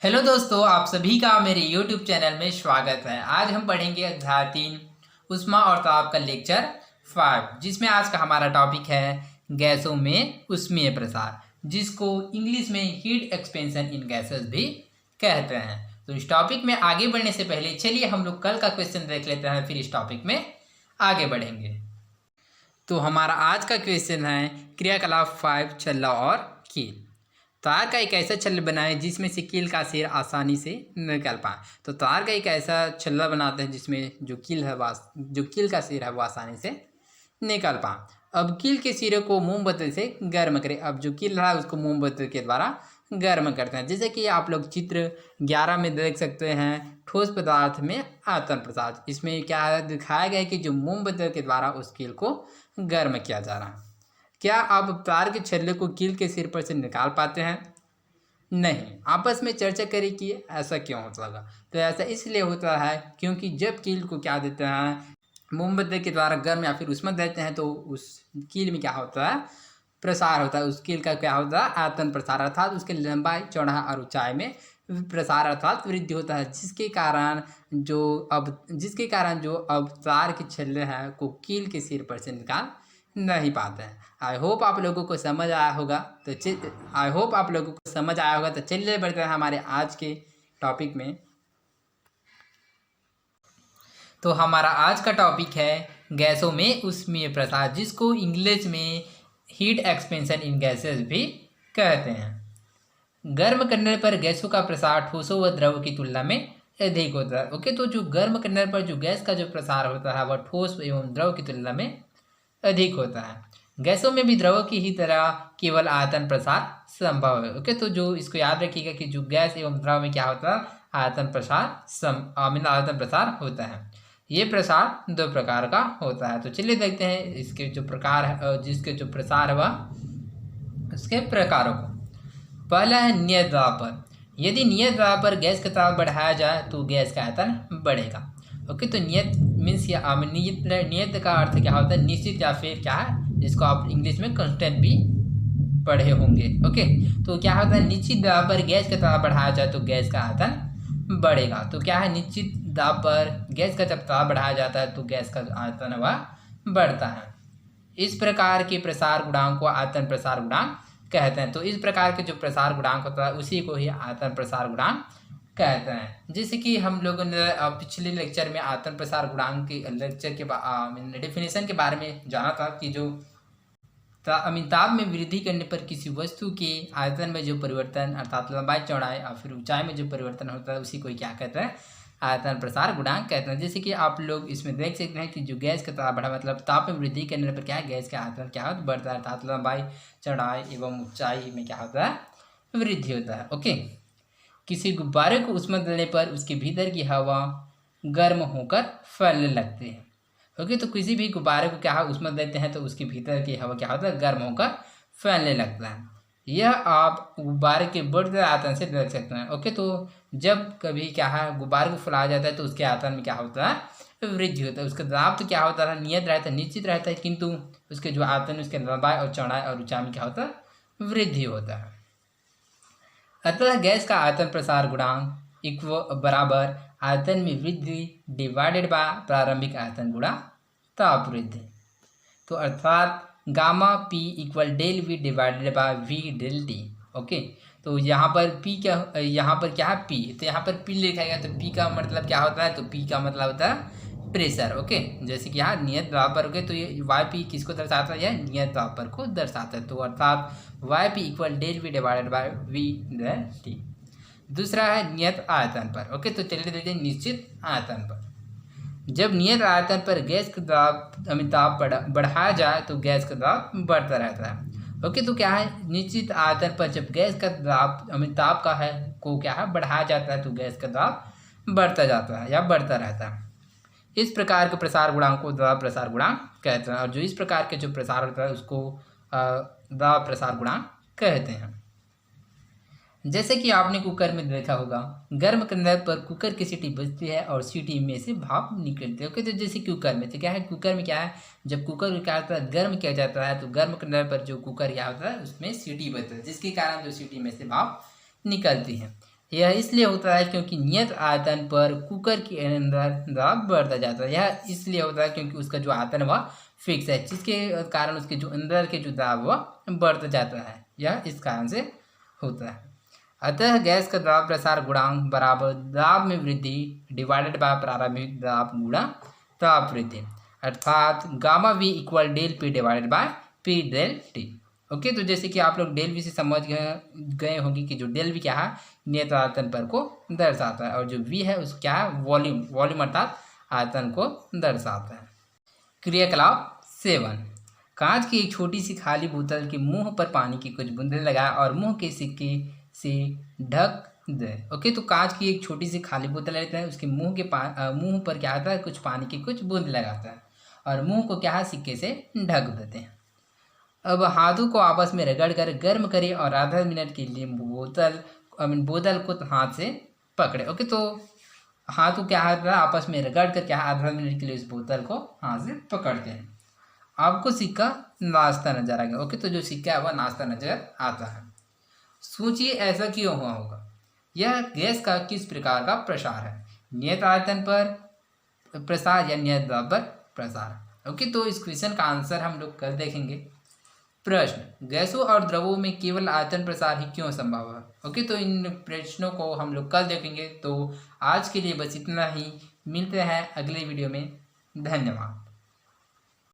Hello दोस्तों, आप सभी का मेरे YouTube चैनल में स्वागत है। आज हम पढ़ेंगे अध्याय 3 ऊष्मा और ताप का लेक्चर 5, जिसमें आज का हमारा टॉपिक है गैसों में ऊष्मीय प्रसार, जिसको इंग्लिश में हीट एक्सपेंशन इन गैसेस भी कहते हैं। तो इस टॉपिक में आगे बढ़ने से पहले चलिए हम लोग कल का क्वेश्चन देख लेते हैं, फिर इस टॉपिक में आगे बढ़ेंगे। तो हमारा आज का क्वेश्चन है क्रियाकलाप 5 छल्ला और कील। तार का एक ऐसा छल्ला बनाएं जिसमें से कील का सिर आसानी से निकल पाए। तो तार का एक ऐसा छल्ला बनाते हैं जिसमें जो कील का सिर है वो आसानी से निकल पाए। अब कील के सिरे को मोमबत्ती से गर्म करें। अब जो कील रहा है उसको मोमबत्ती के द्वारा गर्म करते हैं। जैसे कि आप लोग चित्र 11 में देख सकते हैं, ठोस पदार्थ में आयतन प्रसार। इसमें क्या दिखाया गया है कि जो मोमबत्ती के द्वारा उस कील को गर्म किया जा रहा है। क्या आप तार के छल्ले को कील के सिर पर से निकाल पाते हैं? नहीं। आपस में चर्चा करें कि ऐसा क्यों होता होगा। तो ऐसा इसलिए होता है क्योंकि जब कील को क्या देते हैं, मोमबत्ती के द्वारा गर्म या फिर ऊष्मा देते हैं, तो उस कील में क्या होता है, प्रसार होता है। उस कील का क्या होता है, आयतन प्रसार, अर्थात उसके लंबाई, चौड़ाई और ऊंचाई में प्रसार अर्थात वृद्धि होता है, जिसके कारण जो अब तार के छल्ले हैं को कील के सिर पर से निकाल नहीं पाते हैं। आई होप आप लोगों को समझ आया होगा। तो चलिए बढ़ते हैं हमारे आज के टॉपिक में। तो हमारा आज का टॉपिक है गैसों में ऊष्मीय प्रसार, जिसको इंग्लिश में हीट एक्सपेंशन इन गैसेस भी कहते हैं। गर्म करने पर गैसों का प्रसार ठोसों व द्रव की तुलना में अधिक होता है। ओके, तो जो गर्म करने पर जो गैस का जो प्रसार होता है वह ठोस एवं द्रव की तुलना में अधिक होता है। गैसों में भी द्रव की ही तरह केवल आयतन प्रसार संभव है। ओके, तो जो इसको याद रखिएगा कि जो गैस एवं द्रव में क्या होता है, आयतन प्रसार होता है। ये प्रसार दो प्रकार का होता है। तो चलिए देखते हैं इसके जो प्रकार है, जिसके जो प्रसार है वह उसके प्रकारों को। पहला है नियत दाब पर। यदि नियत दाब पर गैस का ताप बढ़ाया जाए तो गैस का आयतन बढ़ेगा। ओके, तो नियत मीन्स या नियत का अर्थ क्या होता है, निश्चित या फिर क्या है, जिसको आप इंग्लिश में कांस्टेंट भी पढ़े होंगे। ओके, तो क्या होता है, निश्चित दाब पर गैस का ताप बढ़ाया जाए तो गैस का आयतन बढ़ेगा। तो क्या है, निश्चित दाब पर गैस का जब ताप बढ़ाया जाता है तो गैस का आयतन वह बढ़ता है। इस प्रकार के प्रसार गुणांक को आयतन प्रसार गुणांक कहते हैं। तो इस प्रकार के जो प्रसार गुणांक होता है उसी को ही आयतन प्रसार गुणांक कहते हैं। जैसे कि हम लोगों ने पिछले लेक्चर में आयतन प्रसार गुणांक के लेक्चर के डेफिनेशन के बारे में जाना था कि जो ताप में वृद्धि करने पर किसी वस्तु के आयतन में जो परिवर्तन अर्थात लंबाई, चौड़ाई और फिर ऊंचाई में जो परिवर्तन होता है उसी को क्या कहते हैं, आयतन प्रसार गुणांक कहते हैं। जैसे कि आप लोग इसमें देख सकते हैं कि जो गैस का ताप बढ़ा मतलब ताप में वृद्धि करने पर क्या है, गैस का आयतन क्या होता है, बढ़ता है, अर्थात लंबाई, चौड़ाई एवं ऊंचाई में क्या होता है, वृद्धि होता है। ओके, किसी गुब्बारे को ऊष्मा देने पर उसके भीतर की हवा गर्म होकर फैलने लगती है। ओके, तो किसी भी गुब्बारे को क्या है, ऊष्मा देते हैं तो उसके भीतर की हवा क्या होता है, गर्म होकर फैलने लगता है। यह आप गुब्बारे के बढ़ते आयतन से देख सकते हैं। ओके, तो जब कभी क्या है गुब्बारे को फैलाया जाता है तो उसके आयतन में क्या होता है, वृद्धि होता है। उसका दाब तो क्या होता है, नियत रहता है, निश्चित रहता है, किंतु उसके जो आयतन उसके लंबाई और चौड़ाई और ऊंचाई में क्या होता है, वृद्धि होता है। अतः गैस का आयतन प्रसार गुणांक बराबर आयतन में वृद्धि डिवाइडेड बाय प्रारंभिक आयतन गुणा ताप वृद्धि। तो अर्थात gamma P equal del V divided by V del T. Okay, तो यहाँ पर क्या है, पी, तो यहाँ पर पी लिखा गया। तो पी का मतलब क्या होता है, तो पी का मतलब होता है प्रेशर। ओके, जैसे कि यहाँ नियत दाब पर। ओके, तो ये वाई पी किसको दर्शाता है, नियत दाब पर को दर्शाता है। तो अर्थात Y P equal del V divided by V del T. दूसरा है नियत आयतन पर। ओके, तो चलिए देखते हैं निश्चित आयतन पर। जब नियत आयतन पर गैस का दाब बढ़ाया जाए तो गैस का दाब बढ़ता रहता है। ओके, तो क्या है, निश्चित आयतन पर जब गैस का दाब का है को क्या है, बढ़ाया जाता है तो गैस का दाब बढ़ता जाता है या बढ़ता रहता है। इस प्रकार के प्रसार गुणांक को दाब प्रसार गुणांक कहते हैं, और जो इस प्रकार के जो प्रसार होता है उसको दाब प्रसार गुणांक कहते हैं। जैसे कि आपने कुकर में देखा होगा, गर्म करने पर कुकर की सीटी बजती है और सीटी में से भाप निकलती है। ओके, तो जैसे कुकर में तो क्या है, कुकर में क्या है, जब कुकर को क्या होता है, गर्म किया जाता है तो गर्म करने पर जो कुकर क्या होता है उसमें सीटी बजती है, जिसके कारण जो सीटी में से भाप निकलती है। यह इसलिए होता है क्योंकि नियत आयतन पर कुकर के अंदर दाब बढ़ता जाता है। यह इसलिए होता है क्योंकि उसका जो आयतन वह फिक्स है, जिसके कारण उसके जो अंदर के जो दाब वह बढ़ता जाता है। यह इस कारण से होता है। अतः गैस का दाब प्रसार गुणांक बराबर दाब में वृद्धि डिवाइडेड बाय प्रारंभिक दाब गुणा दाब वृद्धि, अर्थात gamma V equal del P divided by P del T. Okay, तो जैसे कि आप लोग डेल वी से समझ गए होंगे कि जो डेल वी क्या है, नियत आयतन पर को दर्शाता है, और जो वी है उसको क्या है, वॉल्यूम अर्थात आयतन को दर्शाता है। क्रियाकलाप 7, कांच की एक छोटी सी खाली बोतल के मुंह पर पानी की कुछ बूंदें लगाए और मुंह के सिक्के से ढक दे। ओके, तो कांच की एक छोटी सी खाली बोतल लेते हैं, उसके मुंह पर क्या आता है, कुछ पानी की कुछ बूंद लगाता है और मुंह को क्या है, सिक्के से ढक देते हैं। अब हाथों को आपस में रगड़ कर गर्म करें और आधा मिनट के लिए बोतल को हाथ से पकड़े। ओके, तो हाथ को क्या है, आपस में रगड़ कर क्या आधा मिनट के लिए उस बोतल को हाथ से पकड़ते हैं। आपको सिक्का नाचता नजर आएगा। ओके, तो जो सिक्का है वह नाचता नजर आता है। सोचिए ऐसा क्यों हुआ होगा। यह गैस का किस प्रकार का प्रसार है, नियत आयतन पर प्रसार या नियत दाब पर प्रसार। ओके, तो इस क्वेश्चन का आंसर हम लोग कल देखेंगे। प्रश्न, गैसों और द्रवों में केवल आयतन प्रसार ही क्यों संभव है। ओके, तो इन प्रश्नों को हम लोग कल देखेंगे। तो आज के लिए बस इतना ही, मिलते हैं अगले वीडियो में। धन्यवाद।